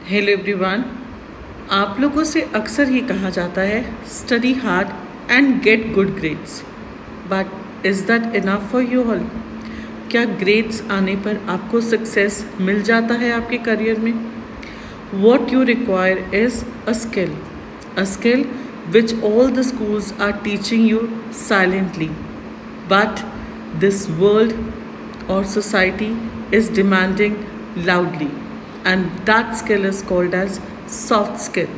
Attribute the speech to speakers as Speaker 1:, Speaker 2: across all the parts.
Speaker 1: Hello everyone. आप लोगों से अक्सर ये कहा जाता है study hard and get good grades, but is that enough for you all? क्या ग्रेड्स आने पर आपको सक्सेस मिल जाता है आपके करियर में? What you require is a skill which all the schools are teaching you silently, but this world or society is demanding loudly, and that skill is called as soft skill.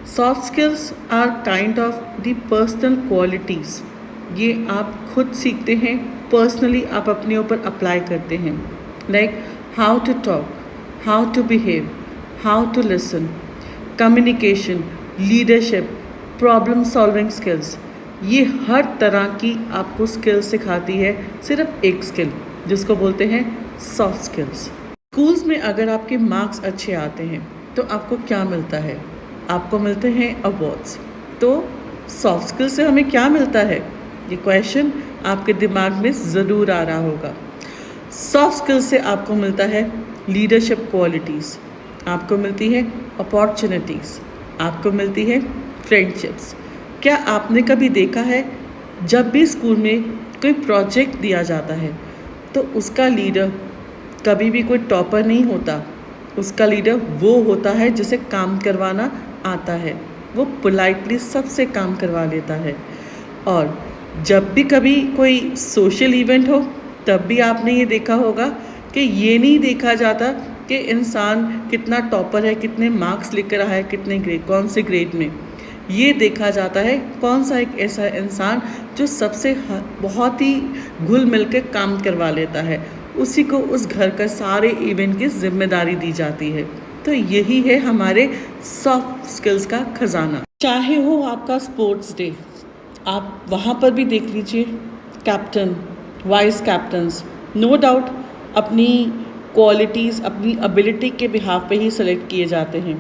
Speaker 1: Soft skills are kind of the personal qualities. ये आप खुद सीखते हैं, personally आप अपने ऊपर apply करते हैं, like how to talk, how to behave, how to listen, communication, leadership, problem solving skills. ये हर तरह की आपको स्किल सिखाती है सिर्फ एक स्किल, जिसको बोलते हैं सॉफ्ट स्किल्स। स्कूल्स में अगर आपके मार्क्स अच्छे आते हैं तो आपको क्या मिलता है? आपको मिलते हैं अवार्ड्स। तो सॉफ्ट स्किल से हमें क्या मिलता है? ये क्वेश्चन आपके दिमाग में ज़रूर आ रहा होगा। सॉफ्ट स्किल से आपको मिलता है लीडरशिप क्वालिटीज़, आपको मिलती है अपॉर्चुनिटीज़, आपको मिलती है फ्रेंडशिप्स। क्या आपने कभी देखा है जब भी स्कूल में कोई प्रोजेक्ट दिया जाता है तो उसका लीडर कभी भी कोई टॉपर नहीं होता, उसका लीडर वो होता है जिसे काम करवाना आता है, वो पोलाइटली सबसे काम करवा लेता है। और जब भी कभी कोई सोशल इवेंट हो तब भी आपने ये देखा होगा कि ये नहीं देखा जाता कि इंसान कितना टॉपर है, कितने मार्क्स लेकर आया है, कितने ग्रेड, कौन से ग्रेड में। ये देखा जाता है कौन सा एक ऐसा इंसान जो सबसे बहुत ही घुल मिल के काम करवा लेता है, उसी को उस घर का सारे इवेंट की जिम्मेदारी दी जाती है। तो यही है हमारे सॉफ्ट स्किल्स का खजाना। चाहे हो आपका स्पोर्ट्स डे, आप वहाँ पर भी देख लीजिए captain, vice captains no doubt अपनी क्वालिटीज़, अपनी एबिलिटी के बिहाफ पे ही सेलेक्ट किए जाते हैं,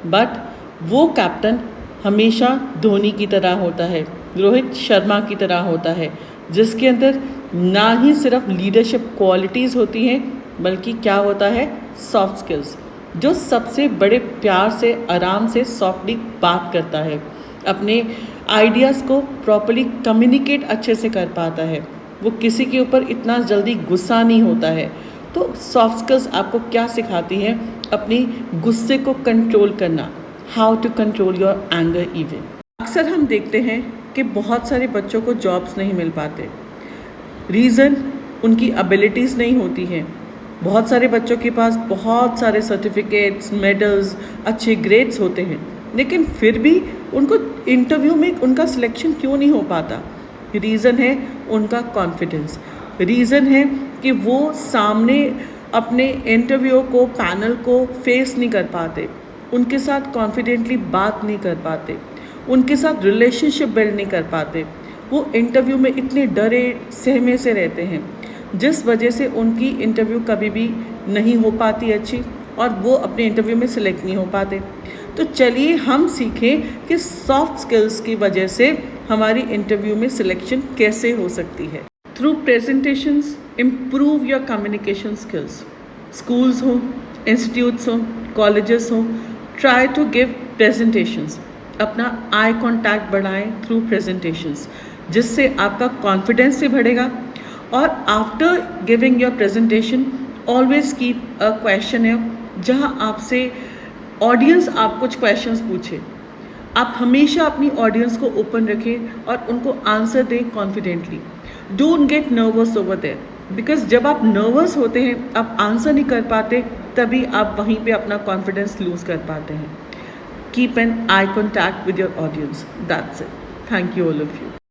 Speaker 1: बट वो कैप्टन हमेशा धोनी की तरह होता है, रोहित शर्मा की तरह होता है, जिसके अंदर ना ही सिर्फ लीडरशिप क्वालिटीज़ होती हैं बल्कि क्या होता है, सॉफ्ट स्किल्स, जो सबसे बड़े प्यार से, आराम से, सॉफ्टली बात करता है, अपने आइडियाज़ को प्रॉपर्ली कम्युनिकेट अच्छे से कर पाता है, वो किसी के ऊपर इतना जल्दी गुस्सा नहीं होता है। तो सॉफ्ट स्किल्स आपको क्या सिखाती हैं? अपनी गुस्से को कंट्रोल करना, how to control your anger even. अक्सर हम देखते हैं कि बहुत सारे बच्चों को जॉब्स नहीं मिल पाते। रीज़न उनकी एबिलिटीज़ नहीं होती हैं। बहुत सारे बच्चों के पास बहुत सारे सर्टिफिकेट्स, मेडल्स, अच्छे ग्रेड्स होते हैं, लेकिन फिर भी उनको इंटरव्यू में उनका सिलेक्शन क्यों नहीं हो पाता? रीज़न है उनका कॉन्फिडेंस। रीज़न है कि वो सामने अपने इंटरव्यू को, पैनल को फेस नहीं कर पाते, उनके साथ कॉन्फिडेंटली बात नहीं कर पाते, उनके साथ रिलेशनशिप बिल्ड नहीं कर पाते। वो इंटरव्यू में इतने डरे सहमे से रहते हैं, जिस वजह से उनकी इंटरव्यू कभी भी नहीं हो पाती अच्छी, और वो अपने इंटरव्यू में सिलेक्ट नहीं हो पाते। तो चलिए हम सीखें कि सॉफ्ट स्किल्स की वजह से हमारी इंटरव्यू में सिलेक्शन कैसे हो सकती है। Through presentations improve your communication skills. Schools हों, इंस्टीट्यूट्स हों, कॉलेजेस हों, ट्राई टू गिव प्रेजेंटेशंस। अपना आई कांटेक्ट बढ़ाएं थ्रू प्रेजेंटेशंस, जिससे आपका कॉन्फिडेंस भी बढ़ेगा। और after giving your presentation always keep a question है, जहाँ आपसे ऑडियंस आप कुछ क्वेश्चंस पूछे। आप हमेशा अपनी ऑडियंस को ओपन रखें और उनको आंसर दें confidently. Don't get nervous over there, because जब आप नर्वस होते हैं, आप आंसर नहीं कर पाते, तभी आप वहीं पे अपना कॉन्फिडेंस लूज कर पाते हैं। Keep an eye contact with your audience, that's it. Thank you all of you.